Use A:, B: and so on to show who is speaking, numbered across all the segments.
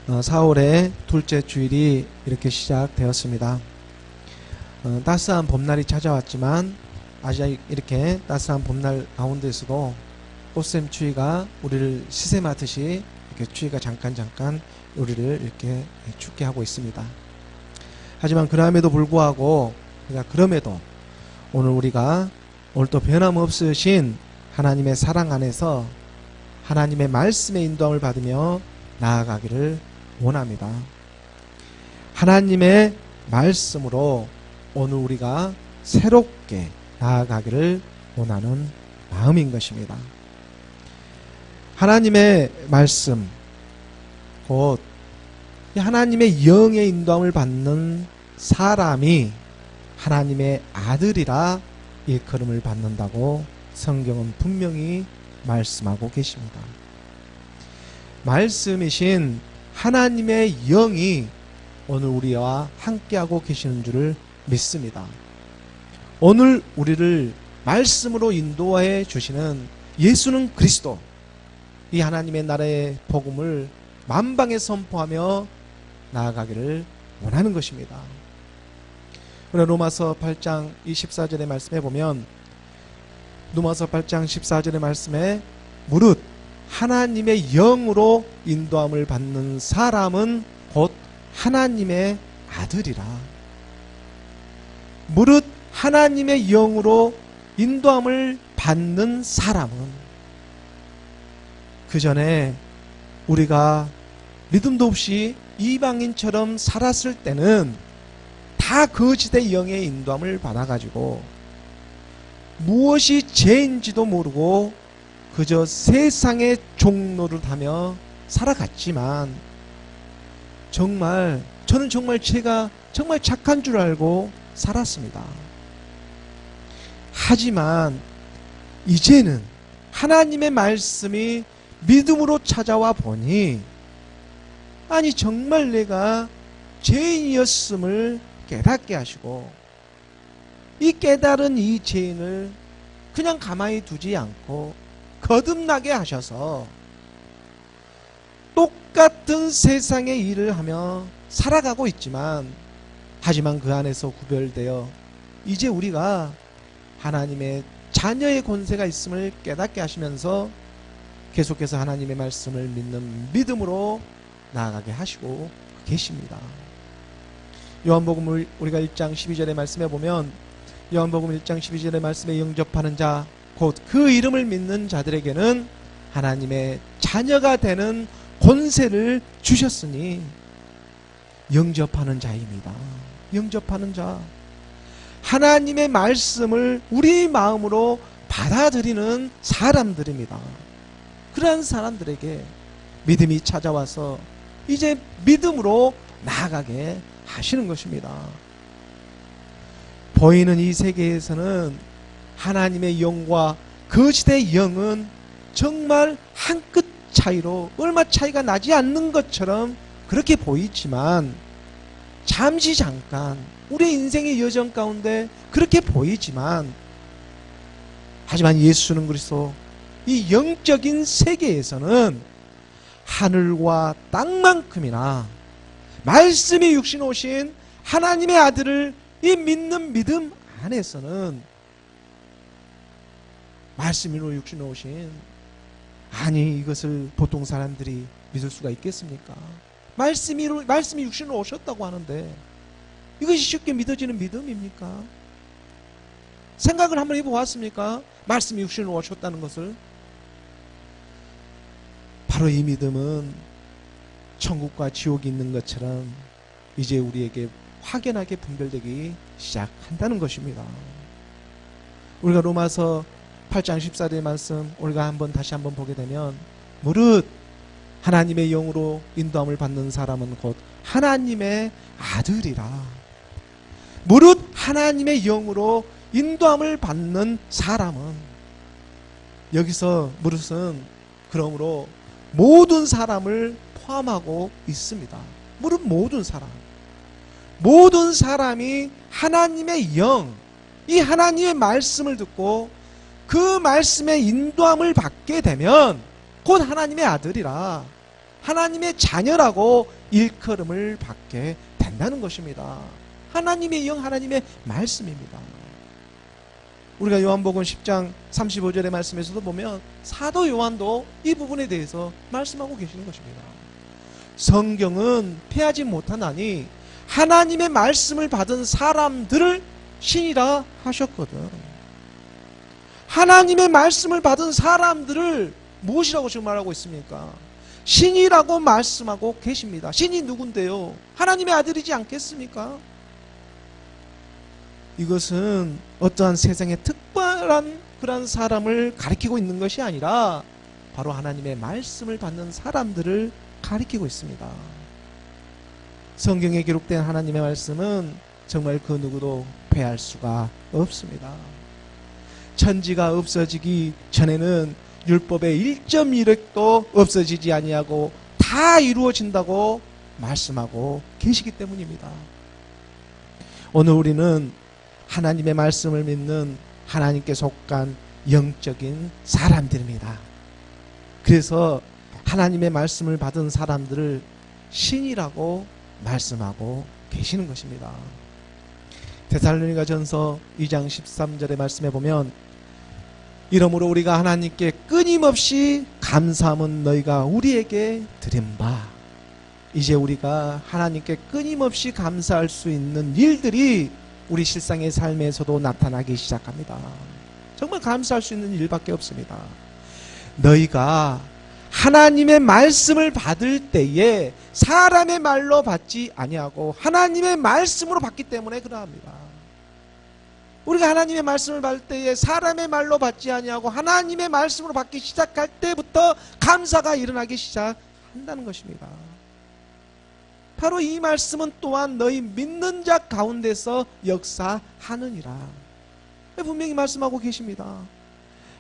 A: 4월의 둘째 주일이 이렇게 시작되었습니다. 따스한 봄날이 찾아왔지만 아직 이렇게 따스한 봄날 가운데서도 꽃샘 추위가 우리를 시샘하듯이 이렇게 추위가 잠깐 우리를 이렇게 춥게 하고 있습니다. 하지만 그럼에도 불구하고 그럼에도 오늘 우리가 오늘도 변함없으신 하나님의 사랑 안에서 하나님의 말씀의 인도함을 받으며 나아가기를 원합니다. 하나님의 말씀으로 오늘 우리가 새롭게 나아가기를 원하는 마음인 것입니다. 하나님의 말씀, 곧 하나님의 영의 인도함을 받는 사람이 하나님의 아들이라 일컬음을 받는다고 성경은 분명히 말씀하고 계십니다. 말씀이신 하나님의 영이 오늘 우리와 함께하고 계시는 줄을 믿습니다. 오늘 우리를 말씀으로 인도해 주시는 예수는 그리스도, 이 하나님의 나라의 복음을 만방에 선포하며 나아가기를 원하는 것입니다. 오늘 로마서 8장 24절의 말씀에 보면, 로마서 8장 14절의 말씀에 무릇 하나님의 영으로 인도함을 받는 사람은 곧 하나님의 아들이라. 무릇 하나님의 영으로 인도함을 받는 사람은, 그 전에 우리가 믿음도 없이 이방인처럼 살았을 때는 다 거짓의 영의 인도함을 받아가지고 무엇이 죄인지도 모르고 그저 세상의 종로를 하며 살아갔지만, 저는 정말 제가 정말 착한 줄 알고 살았습니다. 하지만 이제는 하나님의 말씀이 믿음으로 찾아와 보니, 아니 정말 내가 죄인이었음을 깨닫게 하시고, 이 깨달은 이 죄인을 그냥 가만히 두지 않고 거듭나게 하셔서 똑같은 세상의 일을 하며 살아가고 있지만, 하지만 그 안에서 구별되어 이제 우리가 하나님의 자녀의 권세가 있음을 깨닫게 하시면서 계속해서 하나님의 말씀을 믿는 믿음으로 나아가게 하시고 계십니다. 요한복음 우리가 1장 12절의 말씀에 보면, 요한복음 1장 12절의 말씀에 영접하는 자, 곧 그 이름을 믿는 자들에게는 하나님의 자녀가 되는 권세를 주셨으니, 영접하는 자입니다. 영접하는 자, 하나님의 말씀을 우리 마음으로 받아들이는 사람들입니다. 그러한 사람들에게 믿음이 찾아와서 이제 믿음으로 나아가게 하시는 것입니다. 보이는 이 세계에서는 하나님의 영과 거짓의 영은 정말 한 끗 차이로 얼마 차이가 나지 않는 것처럼 그렇게 보이지만, 잠시 잠깐 우리의 인생의 여정 가운데 그렇게 보이지만, 하지만 예수는 그리스도 이 영적인 세계에서는 하늘과 땅만큼이나 말씀이 육신 오신 하나님의 아들을 이 믿는 믿음 안에서는, 말씀으로 육신 오신, 아니 이것을 보통 사람들이 믿을 수가 있겠습니까? 말씀이 육신으로 오셨다고 하는데 이것이 쉽게 믿어지는 믿음입니까? 생각을 한번 해보았습니까? 말씀이 육신으로 오셨다는 것을. 바로 이 믿음은 천국과 지옥이 있는 것처럼 이제 우리에게 확연하게 분별되기 시작한다는 것입니다. 우리가 로마서 8장 14절의 말씀 우리가 다시 한번 보게 되면, 무릇 하나님의 영으로 인도함을 받는 사람은 곧 하나님의 아들이라. 무릇 하나님의 영으로 인도함을 받는 사람은, 여기서 무릇은 그러므로 모든 사람을 포함하고 있습니다. 무릇 모든 사람이 하나님의 영, 이 하나님의 말씀을 듣고 그 말씀의 인도함을 받게 되면 곧 하나님의 아들이라, 하나님의 자녀라고 일컬음을 받게 된다는 것입니다. 하나님의 영, 하나님의 말씀입니다. 우리가 요한복음 10장 35절의 말씀에서도 보면 사도 요한도 이 부분에 대해서 말씀하고 계시는 것입니다. 성경은 패하지 못하나니 하나님의 말씀을 받은 사람들을 신이라 하셨거든. 하나님의 말씀을 받은 사람들을 무엇이라고 지금 말하고 있습니까? 신이라고 말씀하고 계십니다. 신이 누군데요? 하나님의 아들이지 않겠습니까? 이것은 어떠한 세상의 특별한 그런 사람을 가리키고 있는 것이 아니라 바로 하나님의 말씀을 받는 사람들을 가리키고 있습니다. 성경에 기록된 하나님의 말씀은 정말 그 누구도 패할 수가 없습니다. 천지가 없어지기 전에는 율법의 1.1획도 없어지지 아니하고 다 이루어진다고 말씀하고 계시기 때문입니다. 오늘 우리는 하나님의 말씀을 믿는 하나님께 속한 영적인 사람들입니다. 그래서 하나님의 말씀을 받은 사람들을 신이라고 말씀하고 계시는 것입니다. 데살로니가 전서 2장 13절의 말씀에 보면 이러므로 우리가 하나님께 끊임없이 감사함은 너희가 우리에게 드린 바. 이제 우리가 하나님께 끊임없이 감사할 수 있는 일들이 우리 실상의 삶에서도 나타나기 시작합니다. 정말 감사할 수 있는 일밖에 없습니다. 너희가 하나님의 말씀을 받을 때에 사람의 말로 받지 아니하고 하나님의 말씀으로 받기 때문에 그러합니다. 우리가 하나님의 말씀을 받을 때에 사람의 말로 받지 아니하고 하나님의 말씀으로 받기 시작할 때부터 감사가 일어나기 시작한다는 것입니다. 바로 이 말씀은 또한 너희 믿는 자 가운데서 역사하느니라. 분명히 말씀하고 계십니다.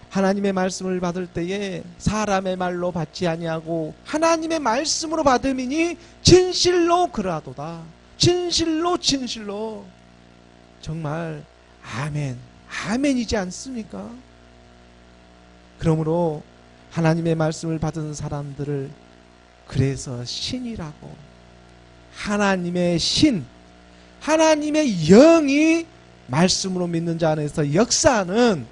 A: 하나님의 말씀을 받을 때에 사람의 말로 받지 아니하고 하나님의 말씀으로 받음이니 진실로 그러하도다. 진실로 진실로. 정말 아멘, 아멘이지 않습니까? 그러므로 하나님의 말씀을 받은 사람들을 그래서 신이라고, 하나님의 신, 하나님의 영이 말씀으로 믿는 자 안에서 역사하는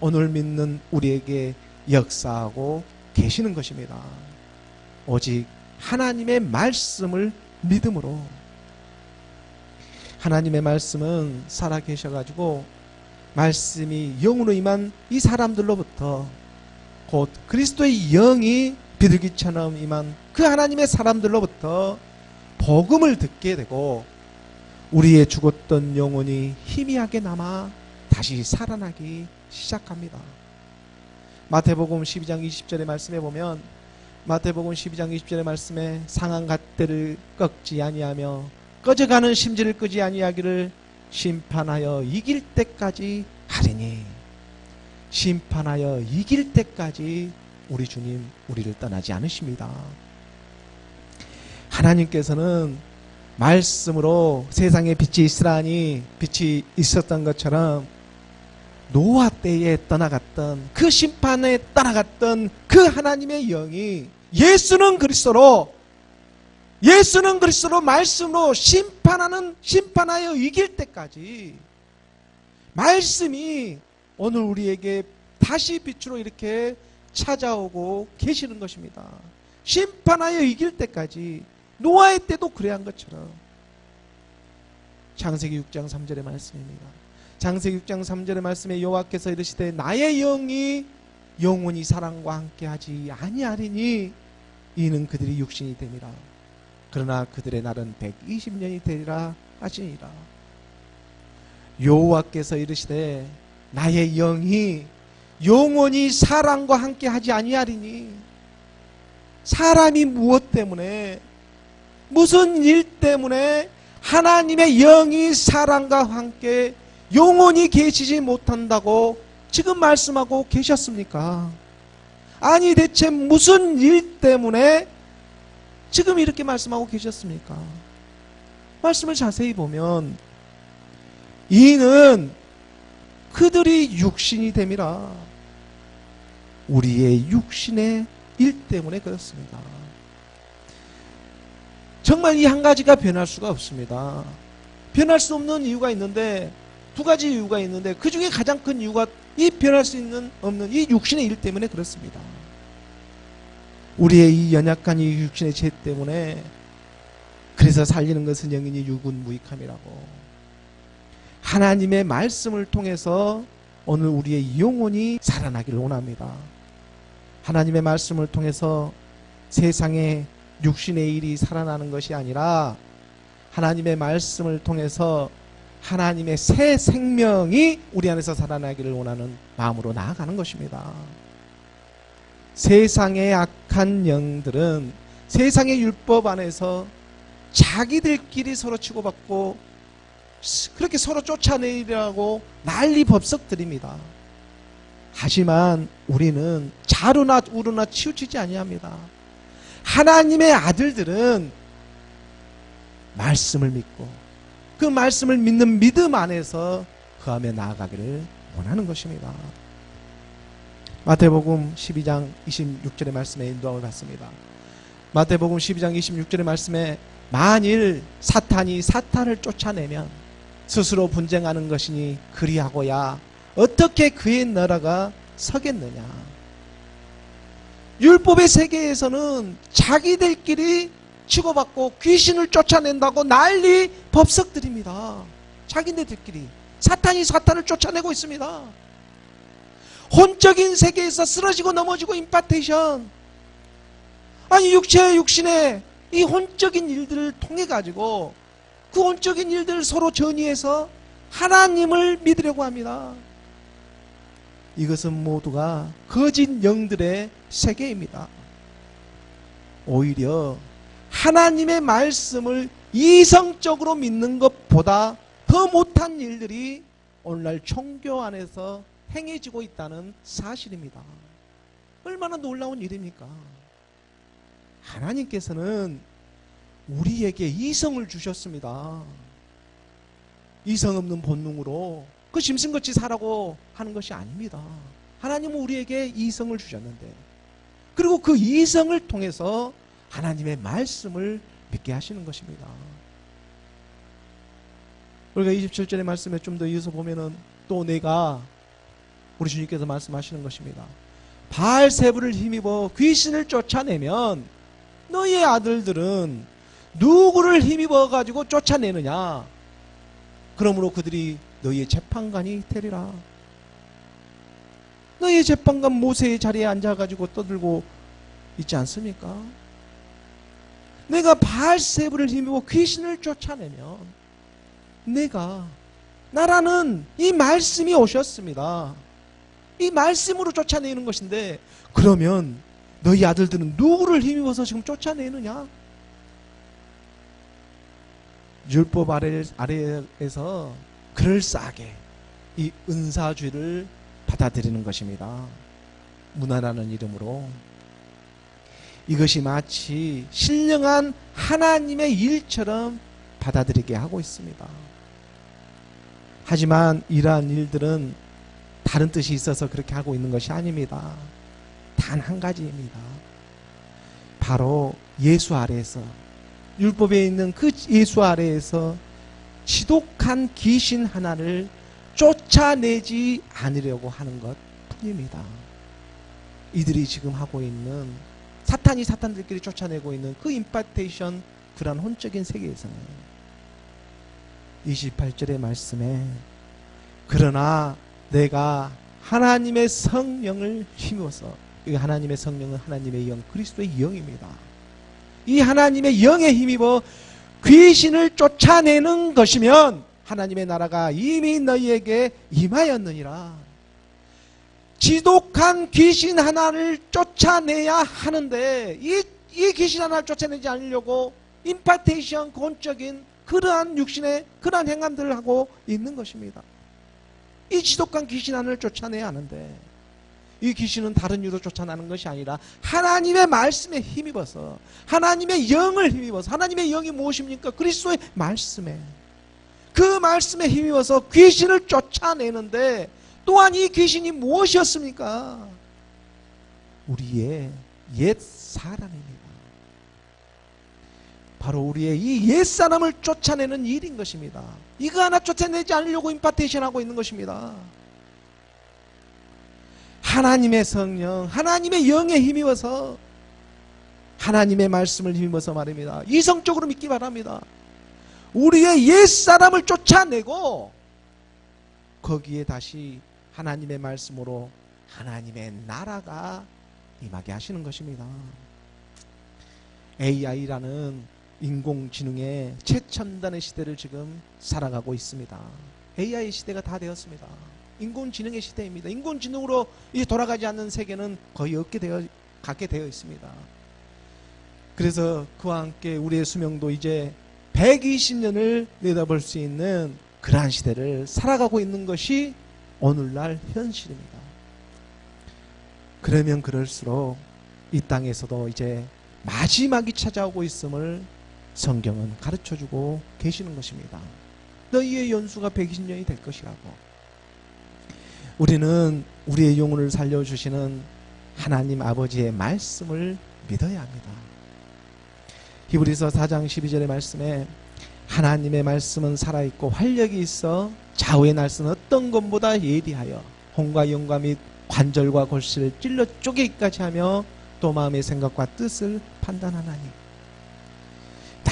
A: 오늘 믿는 우리에게 역사하고 계시는 것입니다. 오직 하나님의 말씀을 믿음으로. 하나님의 말씀은 살아계셔가지고 말씀이 영으로 임한 이 사람들로부터 곧 그리스도의 영이 비둘기처럼 임한 그 하나님의 사람들로부터 복음을 듣게 되고 우리의 죽었던 영혼이 희미하게 남아 다시 살아나기 시작합니다. 마태복음 12장 20절의 말씀에 보면 마태복음 12장 20절의 말씀에 상한 갓대를 꺾지 아니하며 꺼져가는 심지를 끄지 아니하기를 심판하여 이길 때까지 하리니. 심판하여 이길 때까지 우리 주님 우리를 떠나지 않으십니다. 하나님께서는 말씀으로 세상에 빛이 있으라니 빛이 있었던 것처럼 노아 때에 떠나갔던 그 심판에 떠나갔던 그 하나님의 영이 예수는 그리스도로 말씀으로 심판하여 이길 때까지 말씀이 오늘 우리에게 다시 빛으로 이렇게 찾아오고 계시는 것입니다. 심판하여 이길 때까지. 노아의 때도 그래야 한 것처럼. 창세기 6장 3절의 말씀입니다. 창세기 6장 3절의 말씀에 여호와께서 이르시되 나의 영이 영원히 사람과 함께하지 아니하리니 이는 그들이 육신이 됨이라. 그러나 그들의 날은 120년이 되리라 하시니라. 여호와께서 이르시되 나의 영이 영원히 사람과 함께하지 아니하리니. 사람이 무엇 때문에, 무슨 일 때문에 하나님의 영이 사람과 함께 영원히 계시지 못한다고 지금 말씀하고 계셨습니까? 아니 대체 무슨 일 때문에 지금 이렇게 말씀하고 계셨습니까? 말씀을 자세히 보면 이는 그들이 육신이 됨이라. 우리의 육신의 일 때문에 그렇습니다. 정말 이 한 가지가 변할 수가 없습니다. 변할 수 없는 이유가 있는데, 두 가지 이유가 있는데, 그 중에 가장 큰 이유가 이 변할 수 없는 이 육신의 일 때문에 그렇습니다. 우리의 이 연약한 이 육신의 죄 때문에, 그래서 살리는 것은 영이니 육은 무익함이라고. 하나님의 말씀을 통해서 오늘 우리의 영혼이 살아나기를 원합니다. 하나님의 말씀을 통해서 세상의 육신의 일이 살아나는 것이 아니라 하나님의 말씀을 통해서 하나님의 새 생명이 우리 안에서 살아나기를 원하는 마음으로 나아가는 것입니다. 세상의 악한 영들은 세상의 율법 안에서 자기들끼리 서로 치고받고 그렇게 서로 쫓아내리라고 난리 법석들입니다. 하지만 우리는 자루나 우루나 치우치지 아니합니다. 하나님의 아들들은 말씀을 믿고 그 말씀을 믿는 믿음 안에서 그하며 나아가기를 원하는 것입니다. 마태복음 12장 26절의 말씀에 인도함을 받습니다. 마태복음 12장 26절의 말씀에 만일 사탄이 사탄을 쫓아내면 스스로 분쟁하는 것이니 그리하고야 어떻게 그의 나라가 서겠느냐. 율법의 세계에서는 자기들끼리 치고받고 귀신을 쫓아낸다고 난리 법석들입니다. 자기네들끼리 사탄이 사탄을 쫓아내고 있습니다. 혼적인 세계에서 쓰러지고 넘어지고 임파테이션, 아니 육신의 이 혼적인 일들을 통해 가지고 그 혼적인 일들을 서로 전이해서 하나님을 믿으려고 합니다. 이것은 모두가 거짓 영들의 세계입니다. 오히려 하나님의 말씀을 이성적으로 믿는 것보다 더 못한 일들이 오늘날 종교 안에서 행해지고 있다는 사실입니다. 얼마나 놀라운 일입니까? 하나님께서는 우리에게 이성을 주셨습니다. 이성 없는 본능으로 그 짐승같이 살라고 하는 것이 아닙니다. 하나님은 우리에게 이성을 주셨는데, 그리고 그 이성을 통해서 하나님의 말씀을 믿게 하시는 것입니다. 우리가 27절의 말씀에 좀 더 이어서 보면은 또 내가, 우리 주님께서 말씀하시는 것입니다. 바알세불을 힘입어 귀신을 쫓아내면 너희의 아들들은 누구를 힘입어 가지고 쫓아내느냐? 그러므로 그들이 너희의 재판관이 되리라. 너희의 재판관 모세의 자리에 앉아가지고 떠들고 있지 않습니까? 내가 바알세불을 힘입어 귀신을 쫓아내면 나라는 이 말씀이 오셨습니다. 이 말씀으로 쫓아내는 것인데, 그러면 너희 아들들은 누구를 힘입어서 지금 쫓아내느냐? 율법 아래에서 그럴싸하게 이 은사주의를 받아들이는 것입니다. 문화라는 이름으로. 이것이 마치 신령한 하나님의 일처럼 받아들이게 하고 있습니다. 하지만 이러한 일들은 다른 뜻이 있어서 그렇게 하고 있는 것이 아닙니다. 단 한 가지입니다. 바로 예수 아래에서, 율법에 있는 그 예수 아래에서 지독한 귀신 하나를 쫓아내지 않으려고 하는 것 뿐입니다. 이들이 지금 하고 있는, 사탄이 사탄들끼리 쫓아내고 있는 그 임파테이션, 그런 혼적인 세계에서는 28절의 말씀에 그러나 내가 하나님의 성령을 힘입어서, 이 하나님의 성령은 하나님의 영, 그리스도의 영입니다. 이 하나님의 영에 힘입어 귀신을 쫓아내는 것이면 하나님의 나라가 이미 너희에게 임하였느니라. 지독한 귀신 하나를 쫓아내야 하는데 이 귀신 하나를 쫓아내지 않으려고 임파테이션, 본적인 그러한 육신의 그러한 행함들을 하고 있는 것입니다. 이 지독한 귀신 하나를 쫓아내야 하는데, 이 귀신은 다른 이유로 쫓아나는 것이 아니라 하나님의 말씀에 힘입어서, 하나님의 영을 힘입어서, 하나님의 영이 무엇입니까? 그리스도의 말씀에, 그 말씀에 힘입어서 귀신을 쫓아내는데, 또한 이 귀신이 무엇이었습니까? 우리의 옛 사람입니다. 바로 우리의 이 옛사람을 쫓아내는 일인 것입니다. 이거 하나 쫓아내지 않으려고 임파테이션하고 있는 것입니다. 하나님의 성령, 하나님의 영에 힘입어서, 하나님의 말씀을 힘입어서 말입니다. 이성적으로 믿기 바랍니다. 우리의 옛사람을 쫓아내고 거기에 다시 하나님의 말씀으로 하나님의 나라가 임하게 하시는 것입니다. AI라는 인공지능의 최첨단의 시대를 지금 살아가고 있습니다. AI 시대가 다 되었습니다. 인공지능의 시대입니다. 인공지능으로 이제 돌아가지 않는 세계는 거의 갖게 되어 있습니다. 그래서 그와 함께 우리의 수명도 이제 120년을 내다볼 수 있는 그러한 시대를 살아가고 있는 것이 오늘날 현실입니다. 그러면 그럴수록 이 땅에서도 이제 마지막이 찾아오고 있음을 성경은 가르쳐주고 계시는 것입니다. 너희의 연수가 120년이 될 것이라고. 우리는 우리의 영혼을 살려주시는 하나님 아버지의 말씀을 믿어야 합니다. 히브리서 4장 12절의 말씀에 하나님의 말씀은 살아있고 활력이 있어 좌우의 날선 어떤 것보다 예리하여 혼과 영과 및 관절과 골실을 찔러 쪼개기까지 하며 또 마음의 생각과 뜻을 판단하나니.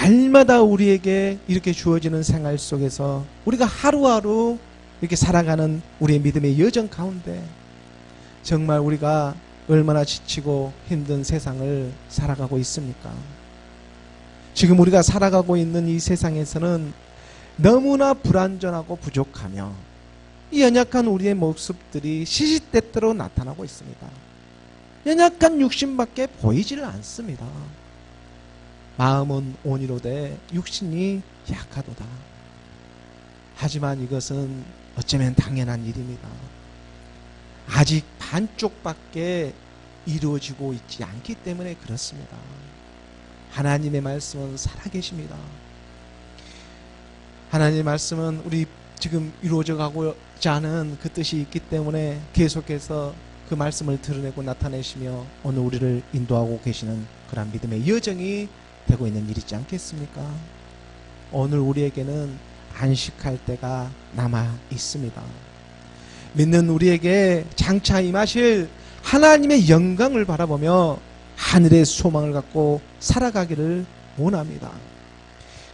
A: 날마다 우리에게 이렇게 주어지는 생활 속에서 우리가 하루하루 이렇게 살아가는 우리의 믿음의 여정 가운데 정말 우리가 얼마나 지치고 힘든 세상을 살아가고 있습니까? 지금 우리가 살아가고 있는 이 세상에서는 너무나 불완전하고 부족하며 이 연약한 우리의 모습들이 시시때때로 나타나고 있습니다. 연약한 육신밖에 보이지를 않습니다. 마음은 온이로되 육신이 약하도다. 하지만 이것은 어쩌면 당연한 일입니다. 아직 반쪽밖에 이루어지고 있지 않기 때문에 그렇습니다. 하나님의 말씀은 살아계십니다. 하나님의 말씀은 우리 지금 이루어져 가고자 하는 그 뜻이 있기 때문에 계속해서 그 말씀을 드러내고 나타내시며 오늘 우리를 인도하고 계시는 그런 믿음의 여정이 되고 있는 일이지 않겠습니까? 오늘 우리에게는 안식할 때가 남아 있습니다. 믿는 우리에게 장차 임하실 하나님의 영광을 바라보며 하늘의 소망을 갖고 살아가기를 원합니다.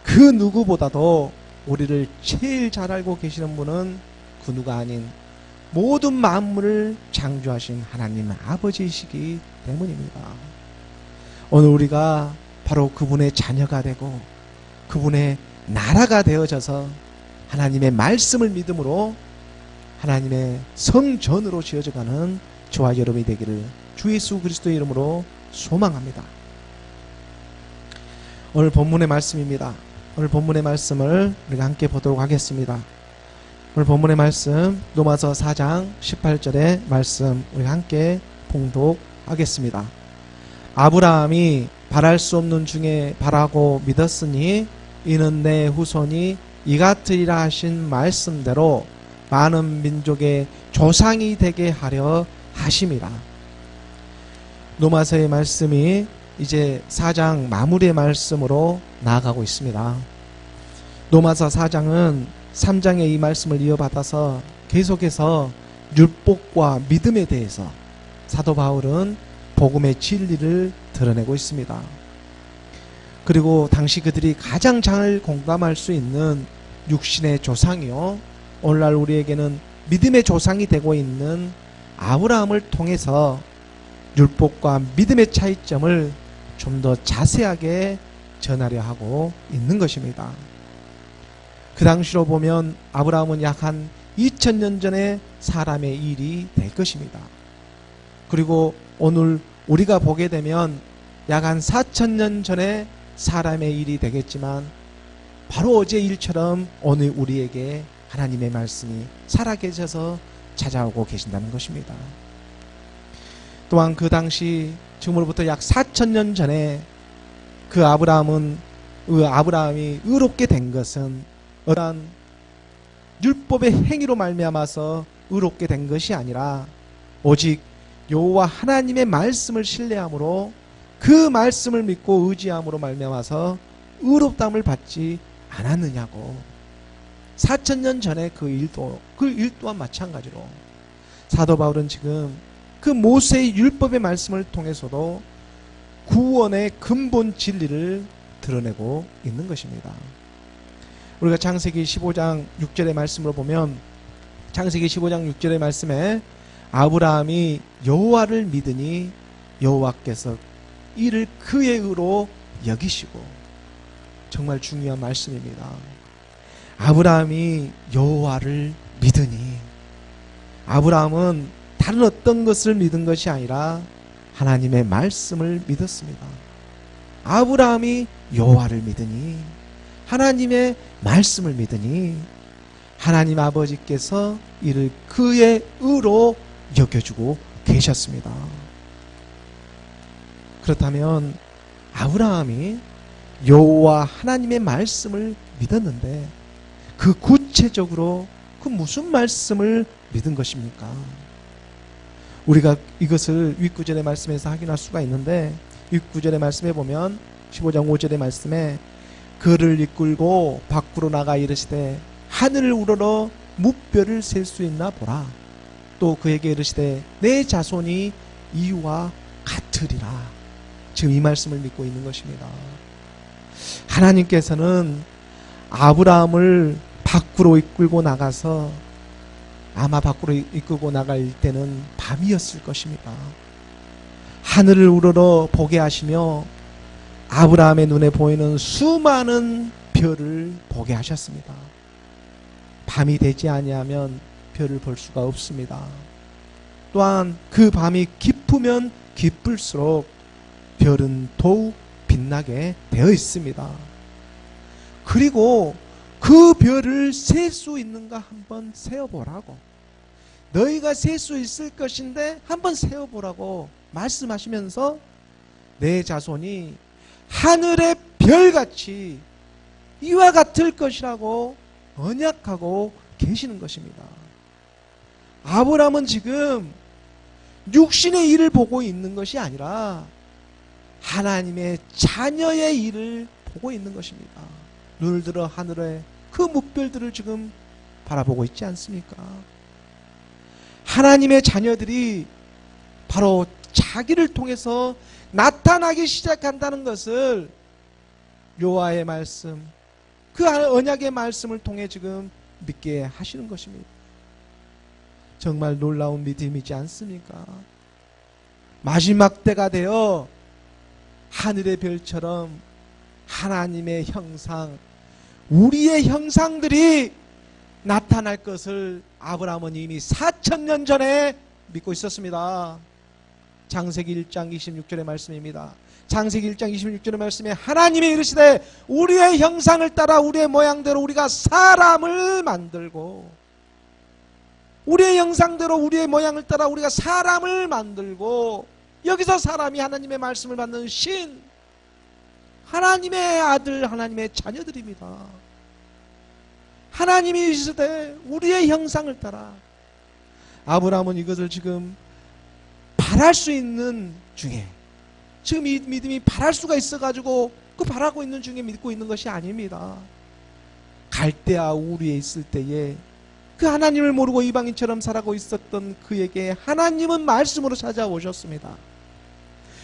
A: 그 누구보다도 우리를 제일 잘 알고 계시는 분은 그 누가 아닌 모든 만물을 창조하신 하나님 아버지이시기 때문입니다. 오늘 우리가 바로 그분의 자녀가 되고 그분의 나라가 되어져서 하나님의 말씀을 믿음으로 하나님의 성전으로 지어져가는 저와 여러분이 되기를 주 예수 그리스도의 이름으로 소망합니다. 오늘 본문의 말씀입니다. 오늘 본문의 말씀을 우리가 함께 보도록 하겠습니다. 오늘 본문의 말씀 로마서 4장 18절의 말씀 우리가 함께 봉독하겠습니다. 아브라함이 바랄 수 없는 중에 바라고 믿었으니 이는 내 후손이 이같으리라 하신 말씀대로 많은 민족의 조상이 되게 하려 하심이라. 로마서의 말씀이 이제 4장 마무리의 말씀으로 나아가고 있습니다. 로마서 4장은 3장의 이 말씀을 이어받아서 계속해서 율법과 믿음에 대해서 사도 바울은 복음의 진리를 드러내고 있습니다. 그리고 당시 그들이 가장 잘 공감할 수 있는 육신의 조상이요, 오늘날 우리에게는 믿음의 조상이 되고 있는 아브라함을 통해서 율법과 믿음의 차이점을 좀 더 자세하게 전하려 하고 있는 것입니다. 그 당시로 보면 아브라함은 약 한 2000년 전에 사람의 일이 될 것입니다. 그리고 오늘 우리가 보게 되면 약 한 4000년 전에 사람의 일이 되겠지만 바로 어제 일처럼 오늘 우리에게 하나님의 말씀이 살아계셔서 찾아오고 계신다는 것입니다. 또한 그 당시 지금으로부터 약 4000년 전에 그 아브라함이 의롭게 된 것은 어떠한 율법의 행위로 말미암아서 의롭게 된 것이 아니라 오직 여호와 하나님의 말씀을 신뢰함으로 그 말씀을 믿고 의지함으로 말미암아서 의롭다함을 받지 않았느냐고. 4000년 전에 그 일 또한 마찬가지로 사도 바울은 지금 그 모세의 율법의 말씀을 통해서도 구원의 근본 진리를 드러내고 있는 것입니다. 우리가 창세기 15장 6절의 말씀으로 보면, 창세기 15장 6절의 말씀에 아브라함이 여호와를 믿으니 여호와께서 이를 그의 의로 여기시고, 정말 중요한 말씀입니다. 아브라함이 여호와를 믿으니, 아브라함은 다른 어떤 것을 믿은 것이 아니라 하나님의 말씀을 믿었습니다. 아브라함이 여호와를 믿으니, 하나님의 말씀을 믿으니 하나님 아버지께서 이를 그의 의로 여겨주고 계셨습니다. 그렇다면 아브라함이 여호와 하나님의 말씀을 믿었는데 그 구체적으로 그 무슨 말씀을 믿은 것입니까? 우리가 이것을 윗구절의 말씀에서 확인할 수가 있는데, 윗구절의 말씀에 보면 15장 5절의 말씀에 그를 이끌고 밖으로 나가 이르시되 하늘을 우러러 무뼈를 셀 수 있나 보라. 또 그에게 이르시되 내 자손이 이와 같으리라. 지금 이 말씀을 믿고 있는 것입니다. 하나님께서는 아브라함을 밖으로 이끌고 나가서, 아마 밖으로 이끌고 나갈 때는 밤이었을 것입니다. 하늘을 우러러 보게 하시며 아브라함의 눈에 보이는 수많은 별을 보게 하셨습니다. 밤이 되지 아니하면 별을 볼 수가 없습니다. 또한 그 밤이 깊으면 깊을수록 별은 더욱 빛나게 되어 있습니다. 그리고 그 별을 셀 수 있는가 한번 세어보라고, 너희가 셀 수 있을 것인데 한번 세어보라고 말씀하시면서 내 자손이 하늘의 별같이 이와 같을 것이라고 언약하고 계시는 것입니다. 아브라함은 지금 육신의 일을 보고 있는 것이 아니라 하나님의 자녀의 일을 보고 있는 것입니다. 눈을 들어 하늘에 그 무별들을 지금 바라보고 있지 않습니까? 하나님의 자녀들이 바로 자기를 통해서 나타나기 시작한다는 것을 여호와의 말씀, 그 언약의 말씀을 통해 지금 믿게 하시는 것입니다. 정말 놀라운 믿음이지 않습니까? 마지막 때가 되어 하늘의 별처럼 하나님의 형상, 우리의 형상들이 나타날 것을 아브라함은 이미 4000년 전에 믿고 있었습니다. 창세기 1장 26절의 말씀입니다. 창세기 1장 26절의 말씀에 하나님이 이르시되 우리의 형상을 따라 우리의 모양대로 우리가 사람을 만들고, 우리의 형상대로 우리의 모양을 따라 우리가 사람을 만들고, 여기서 사람이 하나님의 말씀을 받는 신, 하나님의 아들, 하나님의 자녀들입니다. 하나님이 이르시되 우리의 형상을 따라. 아브라함은 이것을 지금 바랄 수 있는 중에, 지금 이 믿음이 바랄 수가 있어가지고 그 바라고 있는 중에 믿고 있는 것이 아닙니다. 갈대아 우리에 있을 때에 그 하나님을 모르고 이방인처럼 살아가고 있었던 그에게 하나님은 말씀으로 찾아오셨습니다.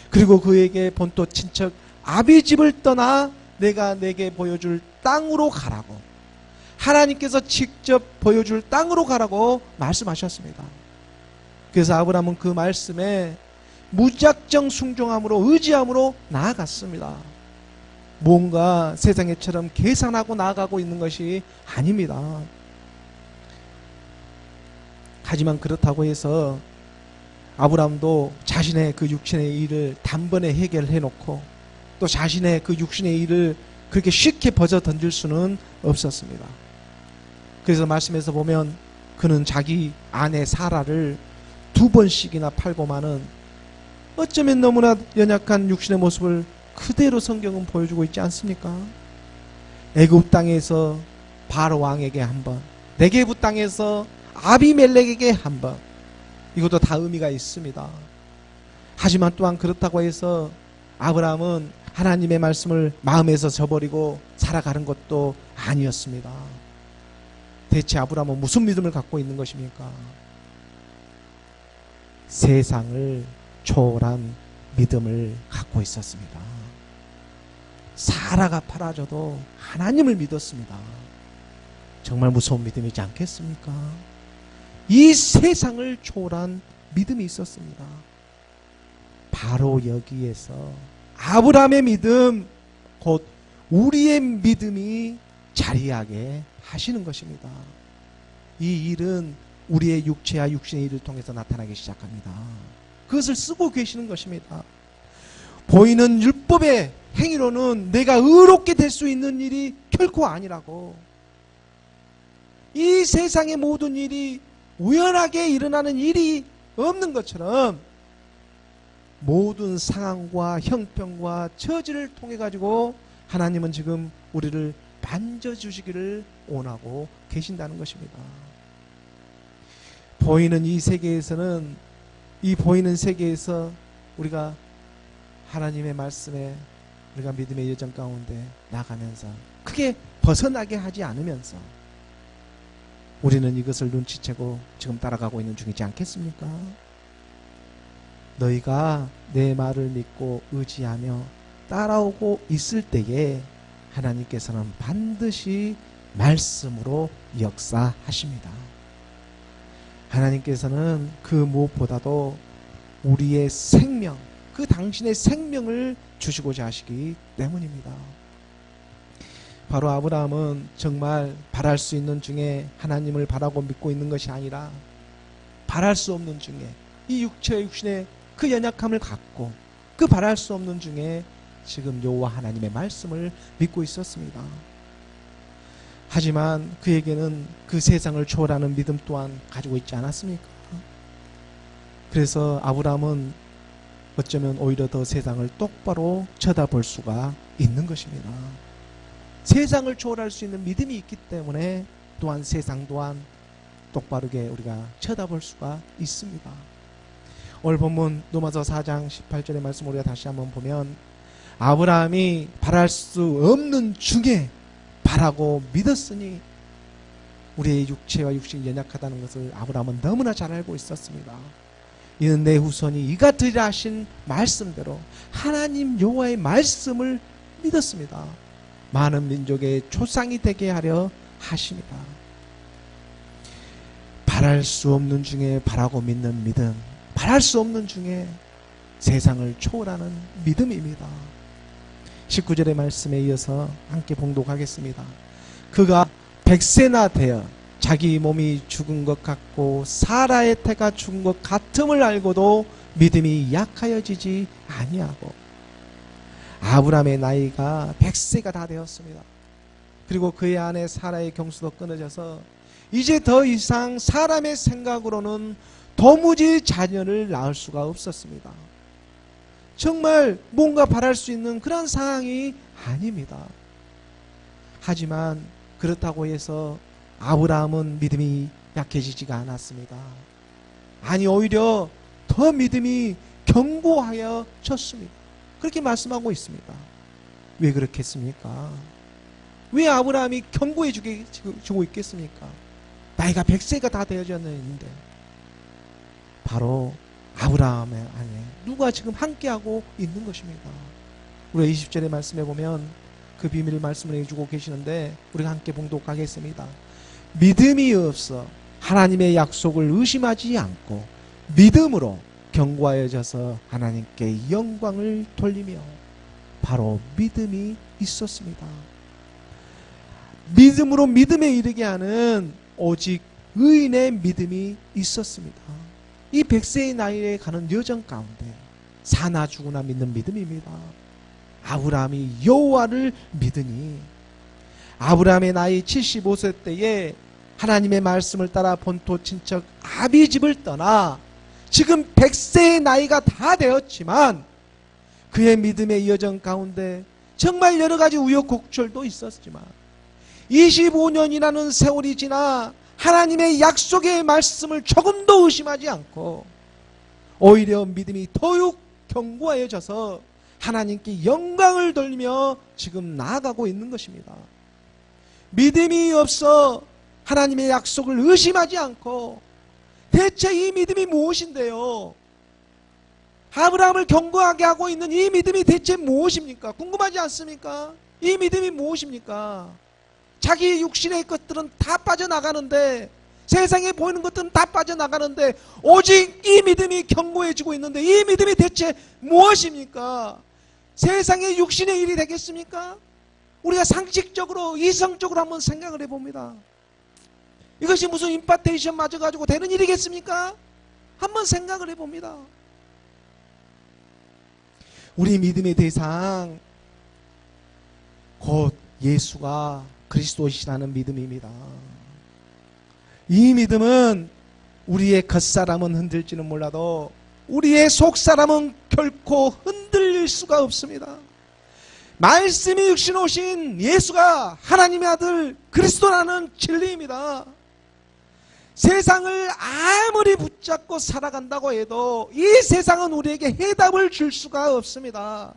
A: 그리고 그에게 본토 친척 아비집을 떠나 내가 내게 보여줄 땅으로 가라고, 하나님께서 직접 보여줄 땅으로 가라고 말씀하셨습니다. 그래서 아브라함은 그 말씀에 무작정 순종함으로, 의지함으로 나아갔습니다. 뭔가 세상에처럼 계산하고 나아가고 있는 것이 아닙니다. 하지만 그렇다고 해서 아브라함도 자신의 그 육신의 일을 단번에 해결해 놓고 또 자신의 그 육신의 일을 그렇게 쉽게 벗어 던질 수는 없었습니다. 그래서 말씀에서 보면 그는 자기 아내 사라를 2번씩이나 팔고만은, 어쩌면 너무나 연약한 육신의 모습을 그대로 성경은 보여주고 있지 않습니까? 애굽 땅에서 바로 왕에게 한 번, 네게부 땅에서 아비멜렉에게 한 번, 이것도 다 의미가 있습니다. 하지만 또한 그렇다고 해서 아브라함은 하나님의 말씀을 마음에서 저버리고 살아가는 것도 아니었습니다. 대체 아브라함은 무슨 믿음을 갖고 있는 것입니까? 세상을 초월한 믿음을 갖고 있었습니다. 사라가 팔아줘도 하나님을 믿었습니다. 정말 무서운 믿음이지 않겠습니까? 이 세상을 초월한 믿음이 있었습니다. 바로 여기에서 아브라함의 믿음, 곧 우리의 믿음이 자리하게 하시는 것입니다. 이 일은 우리의 육체와 육신의 일을 통해서 나타나기 시작합니다. 그것을 쓰고 계시는 것입니다. 보이는 율법의 행위로는 내가 의롭게 될 수 있는 일이 결코 아니라고, 이 세상의 모든 일이 우연하게 일어나는 일이 없는 것처럼 모든 상황과 형편과 처지를 통해 가지고 하나님은 지금 우리를 만져주시기를 원하고 계신다는 것입니다. 보이는 이 세계에서는, 이 보이는 세계에서 우리가 하나님의 말씀에 우리가 믿음의 여정 가운데 나가면서 크게 벗어나게 하지 않으면서 우리는 이것을 눈치채고 지금 따라가고 있는 중이지 않겠습니까? 너희가 내 말을 믿고 의지하며 따라오고 있을 때에 하나님께서는 반드시 말씀으로 역사하십니다. 하나님께서는 그 무엇보다도 우리의 생명, 그 당신의 생명을 주시고자 하시기 때문입니다. 바로 아브라함은 정말 바랄 수 있는 중에 하나님을 바라고 믿고 있는 것이 아니라 바랄 수 없는 중에 이 육체와 육신의 그 연약함을 갖고 그 바랄 수 없는 중에 지금 여호와 하나님의 말씀을 믿고 있었습니다. 하지만 그에게는 그 세상을 초월하는 믿음 또한 가지고 있지 않았습니까? 그래서 아브라함은 어쩌면 오히려 더 세상을 똑바로 쳐다볼 수가 있는 것입니다. 세상을 초월할 수 있는 믿음이 있기 때문에 또한 세상 또한 똑바르게 우리가 쳐다볼 수가 있습니다. 오늘 본문 로마서 4장 18절의 말씀 우리가 다시 한번 보면 아브라함이 바랄 수 없는 중에 바라고 믿었으니 우리의 육체와 육신이 연약하다는 것을 아브라함은 너무나 잘 알고 있었습니다. 이는 내 후손이 이가 되리라 하신 말씀대로 하나님 여호와의 말씀을 믿었습니다. 많은 민족의 조상이 되게 하려 하십니다. 바랄 수 없는 중에 바라고 믿는 믿음, 바랄 수 없는 중에 세상을 초월하는 믿음입니다. 19절의 말씀에 이어서 함께 봉독하겠습니다. 그가 100세나 되어 자기 몸이 죽은 것 같고 사라의 태가 죽은 것 같음을 알고도 믿음이 약하여지지 아니하고, 아브라함의 나이가 100세가 다 되었습니다. 그리고 그의 아내 사라의 경수도 끊어져서 이제 더 이상 사람의 생각으로는 도무지 자녀를 낳을 수가 없었습니다. 정말 뭔가 바랄 수 있는 그런 상황이 아닙니다. 하지만 그렇다고 해서 아브라함은 믿음이 약해지지가 않았습니다. 아니, 오히려 더 믿음이 견고하여 졌습니다. 그렇게 말씀하고 있습니다. 왜 그렇겠습니까? 왜 아브라함이 견고해지고 있겠습니까? 나이가 100세가 다 되어졌는데 바로 아브라함의 안에 누가 지금 함께하고 있는 것입니다. 우리가 20절의 말씀에 보면 그 비밀 말씀을 해주고 계시는데 우리가 함께 봉독하겠습니다. 믿음이 없어 하나님의 약속을 의심하지 않고 믿음으로 견고하여져서 하나님께 영광을 돌리며, 바로 믿음이 있었습니다. 믿음으로 믿음에 이르게 하는 오직 의인의 믿음이 있었습니다. 이 100세의 나이에 가는 여정 가운데 사나 죽으나 믿는 믿음입니다. 아브라함이 여호와를 믿으니 아브라함의 나이 75세 때에 하나님의 말씀을 따라 본토 친척 아비집을 떠나 지금 100세의 나이가 다 되었지만 그의 믿음의 여정 가운데 정말 여러 가지 우여곡절도 있었지만 25년이라는 세월이 지나 하나님의 약속의 말씀을 조금도 의심하지 않고 오히려 믿음이 더욱 견고해져서 하나님께 영광을 돌리며 지금 나아가고 있는 것입니다. 믿음이 없어 하나님의 약속을 의심하지 않고 대체 이 믿음이 무엇인데요? 아브라함을 경고하게 하고 있는 이 믿음이 대체 무엇입니까? 궁금하지 않습니까? 이 믿음이 무엇입니까? 자기 육신의 것들은 다 빠져나가는데, 세상에 보이는 것들은 다 빠져나가는데 오직 이 믿음이 경고해지고 있는데, 이 믿음이 대체 무엇입니까? 세상의 육신의 일이 되겠습니까? 우리가 상식적으로 이성적으로 한번 생각을 해봅니다. 이것이 무슨 임파테이션 맞아가지고 되는 일이겠습니까? 한번 생각을 해봅니다. 우리 믿음의 대상 곧 예수가 그리스도이시라는 믿음입니다. 이 믿음은 우리의 겉사람은 흔들지는 몰라도 우리의 속사람은 결코 흔들릴 수가 없습니다. 말씀이 육신 오신 예수가 하나님의 아들 그리스도라는 진리입니다. 세상을 아무리 붙잡고 살아간다고 해도 이 세상은 우리에게 해답을 줄 수가 없습니다.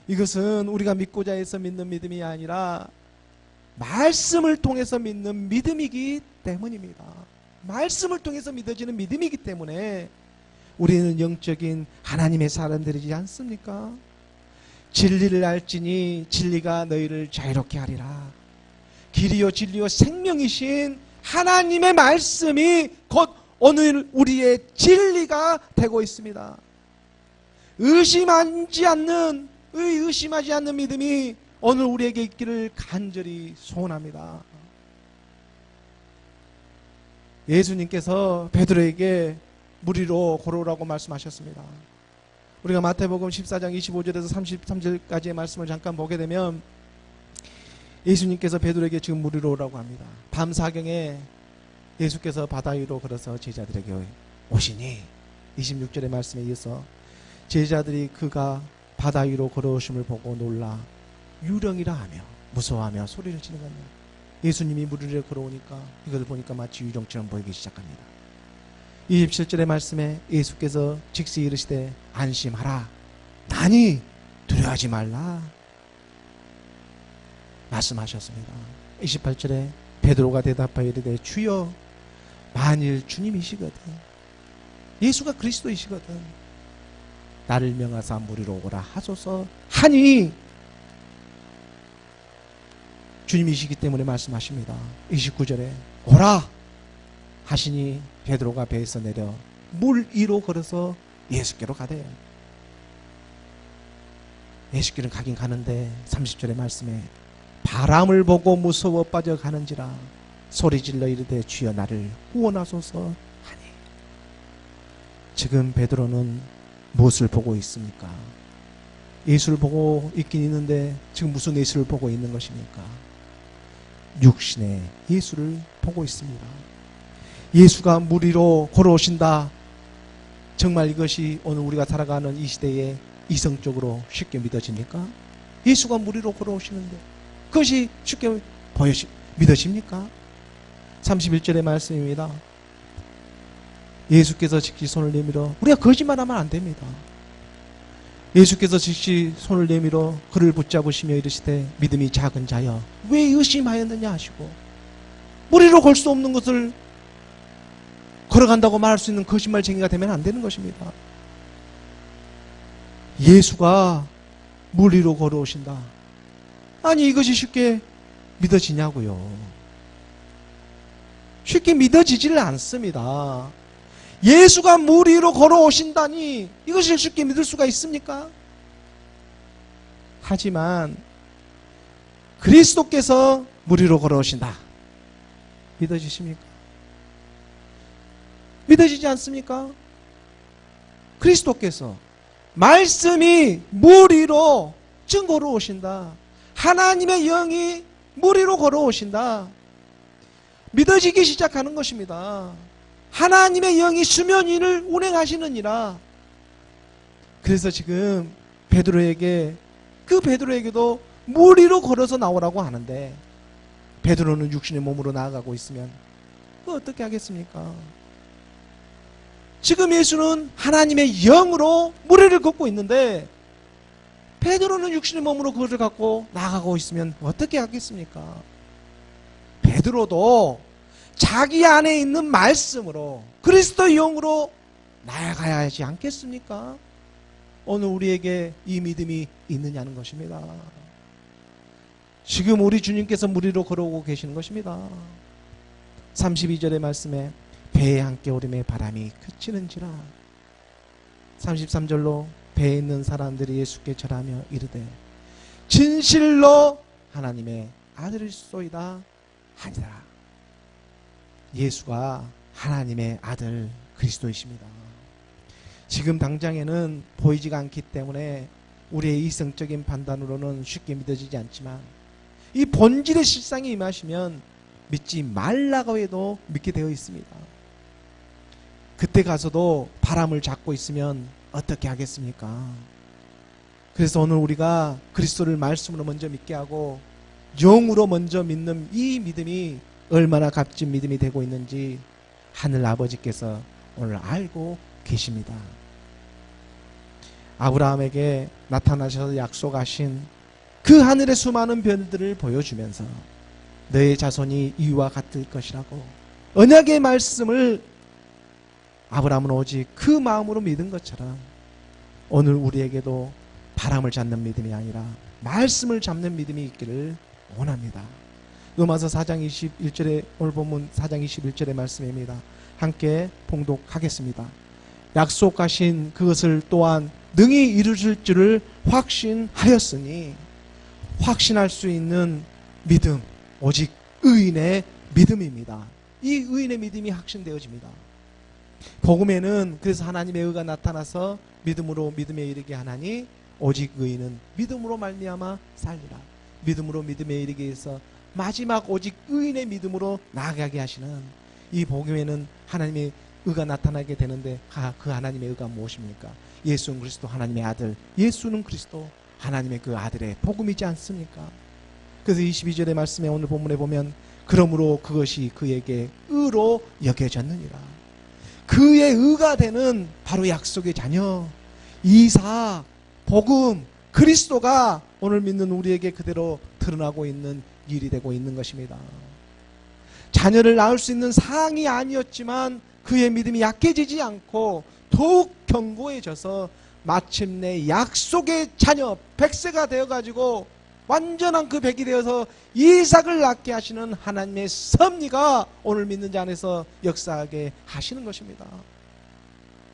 A: 이것은 우리가 믿고자 해서 믿는 믿음이 아니라 말씀을 통해서 믿는 믿음이기 때문입니다. 말씀을 통해서 믿어지는 믿음이기 때문에 우리는 영적인 하나님의 사람들이지 않습니까? 진리를 알지니 진리가 너희를 자유롭게 하리라. 길이요 진리요 생명이신 하나님의 말씀이 곧 오늘 우리의 진리가 되고 있습니다. 의심하지 않는 믿음이 오늘 우리에게 있기를 간절히 소원합니다. 예수님께서 베드로에게 물 위로 걸어오라고 말씀하셨습니다. 우리가 마태복음 14장 25절에서 33절까지의 말씀을 잠깐 보게 되면 예수님께서 베드로에게 지금 물 위로 오라고 합니다. 밤사경에 예수께서 바다 위로 걸어서 제자들에게 오시니 26절의 말씀에 이어서 제자들이 그가 바다 위로 걸어오심을 보고 놀라 유령이라 하며 무서워하며 소리를 지르는 겁니다. 예수님이 물 위로 걸어오니까 이것을 보니까 마치 유령처럼 보이기 시작합니다. 27절의 말씀에 예수께서 즉시 이르시되 안심하라 나니 두려워하지 말라 말씀하셨습니다. 28절에 베드로가 대답하여 이르되 주여 만일 주님이시거든 예수가 그리스도이시거든 나를 명하사 물 위로 오라 하소서 하니 주님이시기 때문에 말씀하십니다. 29절에 오라 하시니 베드로가 배에서 내려 물 위로 걸어서 예수께로 가대요. 예수께로 가긴 가는데 30절의 말씀에 바람을 보고 무서워 빠져가는지라 소리질러 이르되 주여 나를 구원하소서 하니 지금 베드로는 무엇을 보고 있습니까? 예수를 보고 있긴 있는데 지금 무슨 예수를 보고 있는 것입니까? 육신의 예수를 보고 있습니다. 예수가 물 위로 걸어오신다. 정말 이것이 오늘 우리가 살아가는 이 시대에 이성적으로 쉽게 믿어집니까? 예수가 물 위로 걸어오시는데 그것이 쉽게 믿어집니까? 31절의 말씀입니다. 예수께서 즉시 손을 내밀어 우리가 거짓말하면 안 됩니다. 예수께서 즉시 손을 내밀어 그를 붙잡으시며 이르시되 믿음이 작은 자여 왜 의심하였느냐 하시고 물 위로 걸 수 없는 것을 걸어간다고 말할 수 있는 거짓말쟁이가 되면 안 되는 것입니다. 예수가 물 위로 걸어오신다. 아니 이것이 쉽게 믿어지냐고요. 쉽게 믿어지지를 않습니다. 예수가 물 위로 걸어오신다니 이것을 쉽게 믿을 수가 있습니까? 하지만 그리스도께서 물 위로 걸어오신다. 믿어지십니까? 믿어지지 않습니까? 그리스도께서 말씀이 물 위로 쭉 걸어오신다. 하나님의 영이 물 위로 걸어오신다. 믿어지기 시작하는 것입니다. 하나님의 영이 수면 위를 운행하시느니라. 그래서 지금 베드로에게도 물 위로 걸어서 나오라고 하는데 베드로는 육신의 몸으로 나아가고 있으면 그거 어떻게 하겠습니까? 지금 예수는 하나님의 영으로 무리를 걷고 있는데 베드로는 육신의 몸으로 그것을 갖고 나가고 있으면 어떻게 하겠습니까? 베드로도 자기 안에 있는 말씀으로 그리스도의 영으로 나아가야 하지 않겠습니까? 오늘 우리에게 이 믿음이 있느냐는 것입니다. 지금 우리 주님께서 무리로 걸어오고 계시는 것입니다. 32절의 말씀에 배에 함께 오름에 바람이 그치는지라. 33절로 배에 있는 사람들이 예수께 절하며 이르되 진실로 하나님의 아들일소이다 하니라. 예수가 하나님의 아들 그리스도이십니다. 지금 당장에는 보이지가 않기 때문에 우리의 이성적인 판단으로는 쉽게 믿어지지 않지만 이 본질의 실상이 임하시면 믿지 말라고 해도 믿게 되어 있습니다. 그때 가서도 바람을 잡고 있으면 어떻게 하겠습니까? 그래서 오늘 우리가 그리스도를 말씀으로 먼저 믿게 하고 영으로 먼저 믿는 이 믿음이 얼마나 값진 믿음이 되고 있는지 하늘 아버지께서 오늘 알고 계십니다. 아브라함에게 나타나셔서 약속하신 그 하늘의 수많은 별들을 보여주면서 너의 자손이 이와 같을 것이라고 언약의 말씀을 아브라함은 오직 그 마음으로 믿은 것처럼 오늘 우리에게도 바람을 잡는 믿음이 아니라 말씀을 잡는 믿음이 있기를 원합니다. 로마서 4장 21절에 오늘 본문 4장 21절의 말씀입니다. 함께 봉독하겠습니다. 약속하신 그것을 또한 능히 이루실 줄을 확신하였으니 확신할 수 있는 믿음 오직 의인의 믿음입니다. 이 의인의 믿음이 확신되어집니다. 복음에는 그래서 하나님의 의가 나타나서 믿음으로 믿음에 이르게 하나니 오직 의인은 믿음으로 말미암아 살리라. 믿음으로 믿음에 이르게 해서 마지막 오직 의인의 믿음으로 나아가게 하시는 이 복음에는 하나님의 의가 나타나게 되는데 그 하나님의 의가 무엇입니까? 예수는 그리스도 하나님의 아들, 예수는 그리스도 하나님의 그 아들의 복음이지 않습니까? 그래서 22절의 말씀에 오늘 본문에 보면 그러므로 그것이 그에게 의로 여겨졌느니라. 그의 의가 되는 바로 약속의 자녀 이사 복음 그리스도가 오늘 믿는 우리에게 그대로 드러나고 있는 일이 되고 있는 것입니다. 자녀를 낳을 수 있는 상황이 아니었지만 그의 믿음이 약해지지 않고 더욱 견고해져서 마침내 약속의 자녀 100세가 되어가지고 완전한 그 백이 되어서 이삭을 낳게 하시는 하나님의 섭리가 오늘 믿는 자 안에서 역사하게 하시는 것입니다.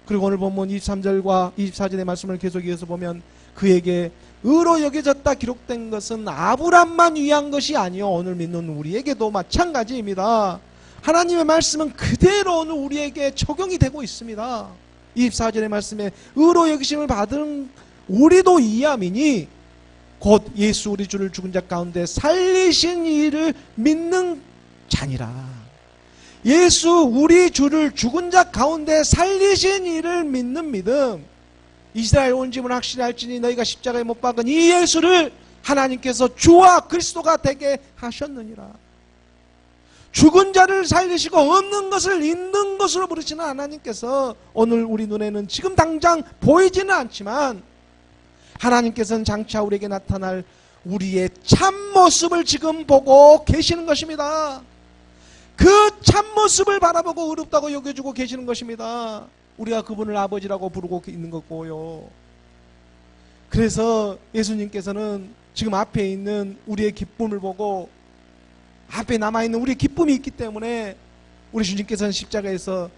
A: 그리고 오늘 본문 23절과 24절의 말씀을 계속 이어서 보면 그에게 의로 여겨졌다 기록된 것은 아브람만 위한 것이 아니요 오늘 믿는 우리에게도 마찬가지입니다. 하나님의 말씀은 그대로 오늘 우리에게 적용이 되고 있습니다. 24절의 말씀에 의로 여기심을 받은 우리도 이함이니 곧 예수 우리 주를 죽은 자 가운데 살리신 이를 믿는 자니라. 예수 우리 주를 죽은 자 가운데 살리신 이를 믿는 믿음. 이스라엘 온 집은 확실히 알지니 너희가 십자가에 못 박은 이 예수를 하나님께서 주와 그리스도가 되게 하셨느니라. 죽은 자를 살리시고 없는 것을 있는 것으로 부르시는 하나님께서 오늘 우리 눈에는 지금 당장 보이지는 않지만 하나님께서는 장차 우리에게 나타날 우리의 참모습을 지금 보고 계시는 것입니다. 그 참모습을 바라보고 의롭다고 여겨주고 계시는 것입니다. 우리가 그분을 아버지라고 부르고 있는 거고요. 그래서 예수님께서는 지금 앞에 있는 우리의 기쁨을 보고 앞에 남아있는 우리의 기쁨이 있기 때문에 우리 주님께서는 십자가에서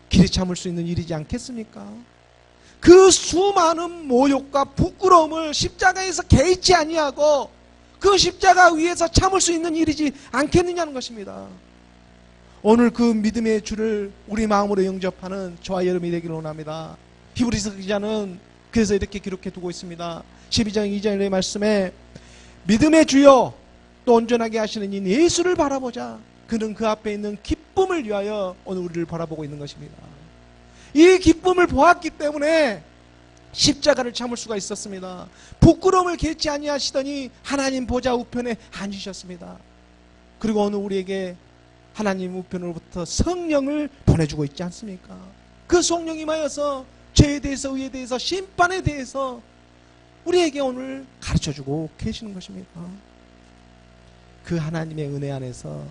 A: 길이 참을 수 있는 일이지 않겠습니까? 그 수많은 모욕과 부끄러움을 십자가에서 개의치 아니하고 그 십자가 위에서 참을 수 있는 일이지 않겠느냐는 것입니다. 오늘 그 믿음의 주를 우리 마음으로 영접하는 저와 여러분이 되기를 원합니다. 히브리서 기자는 그래서 이렇게 기록해 두고 있습니다. 12장 2절의 말씀에 믿음의 주여 또 온전하게 하시는 이 예수를 바라보자. 그는 그 앞에 있는 기쁨을 위하여 오늘 우리를 바라보고 있는 것입니다. 이 기쁨을 보았기 때문에 십자가를 참을 수가 있었습니다. 부끄러움을 개치 아니하시더니 하나님 보좌 우편에 앉으셨습니다. 그리고 오늘 우리에게 하나님 우편으로부터 성령을 보내주고 있지 않습니까? 그 성령이 임하여서 죄에 대해서, 의에 대해서, 심판에 대해서 우리에게 오늘 가르쳐주고 계시는 것입니다. 그 하나님의 은혜 안에서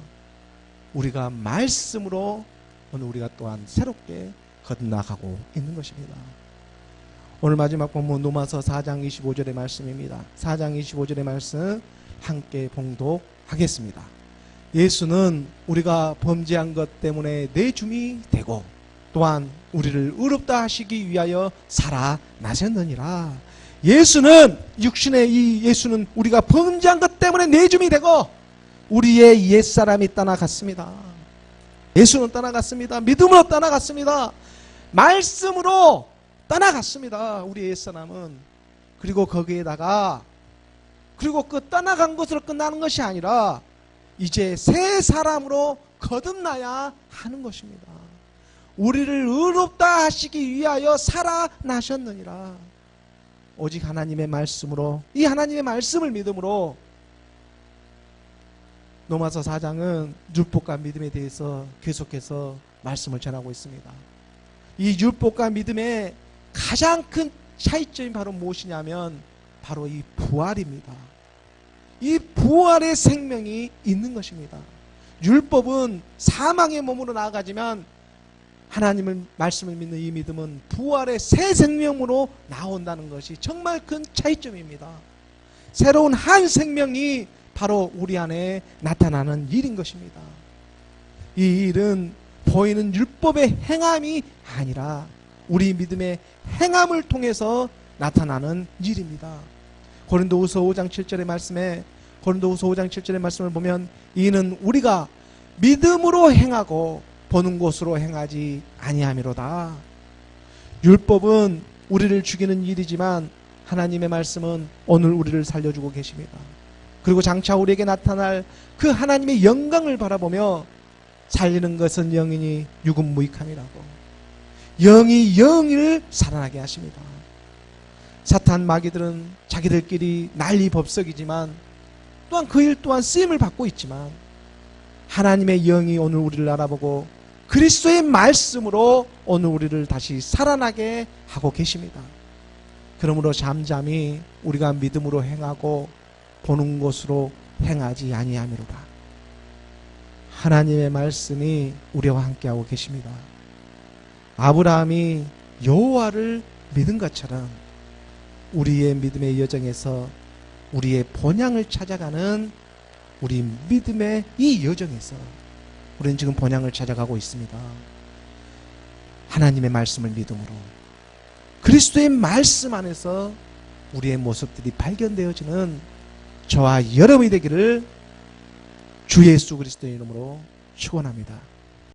A: 우리가 말씀으로 오늘 우리가 또한 새롭게 거듭나가고 있는 것입니다. 오늘 마지막 본문 로마서 4장 25절의 말씀입니다. 4장 25절의 말씀 함께 봉독하겠습니다. 예수는 우리가 범죄한 것 때문에 내줌이 되고 또한 우리를 의롭다 하시기 위하여 살아나셨느니라. 예수는, 육신의 이 예수는 우리가 범죄한 것 때문에 내줌이 되고 우리의 옛사람이 떠나갔습니다. 예수는 떠나갔습니다. 믿음으로 떠나갔습니다. 말씀으로 떠나갔습니다. 우리의 옛사람은. 그리고 거기에다가 그리고 그 떠나간 것으로 끝나는 것이 아니라 이제 새 사람으로 거듭나야 하는 것입니다. 우리를 의롭다 하시기 위하여 살아나셨느니라. 오직 하나님의 말씀으로, 이 하나님의 말씀을 믿음으로 로마서 4장은 율법과 믿음에 대해서 계속해서 말씀을 전하고 있습니다. 이 율법과 믿음의 가장 큰 차이점이 바로 무엇이냐면 바로 이 부활입니다. 이 부활의 생명이 있는 것입니다. 율법은 사망의 몸으로 나아가지만 하나님의 말씀을 믿는 이 믿음은 부활의 새 생명으로 나온다는 것이 정말 큰 차이점입니다. 새로운 한 생명이 바로 우리 안에 나타나는 일인 것입니다. 이 일은 보이는 율법의 행함이 아니라 우리 믿음의 행함을 통해서 나타나는 일입니다. 고린도후서 5장 7절의 말씀에, 고린도후서 5장 7절의 말씀을 보면 이는 우리가 믿음으로 행하고 보는 것으로 행하지 아니함이로다. 율법은 우리를 죽이는 일이지만 하나님의 말씀은 오늘 우리를 살려주고 계십니다. 그리고 장차 우리에게 나타날 그 하나님의 영광을 바라보며 살리는 것은 영이니 육은 무익함이라고. 영이 영을 살아나게 하십니다. 사탄 마귀들은 자기들끼리 난리법석이지만 또한 그 일 또한 쓰임을 받고 있지만 하나님의 영이 오늘 우리를 알아보고 그리스도의 말씀으로 오늘 우리를 다시 살아나게 하고 계십니다. 그러므로 잠잠히 우리가 믿음으로 행하고 보는 것으로 행하지 아니함이로다. 하나님의 말씀이 우리와 함께하고 계십니다. 아브라함이 여호와를 믿은 것처럼 우리의 믿음의 여정에서 우리의 본향을 찾아가는 우리 믿음의 이 여정에서 우리는 지금 본향을 찾아가고 있습니다. 하나님의 말씀을 믿음으로 그리스도의 말씀 안에서 우리의 모습들이 발견되어지는 저와 여러분이 되기를 주 예수 그리스도의 이름으로 축원합니다.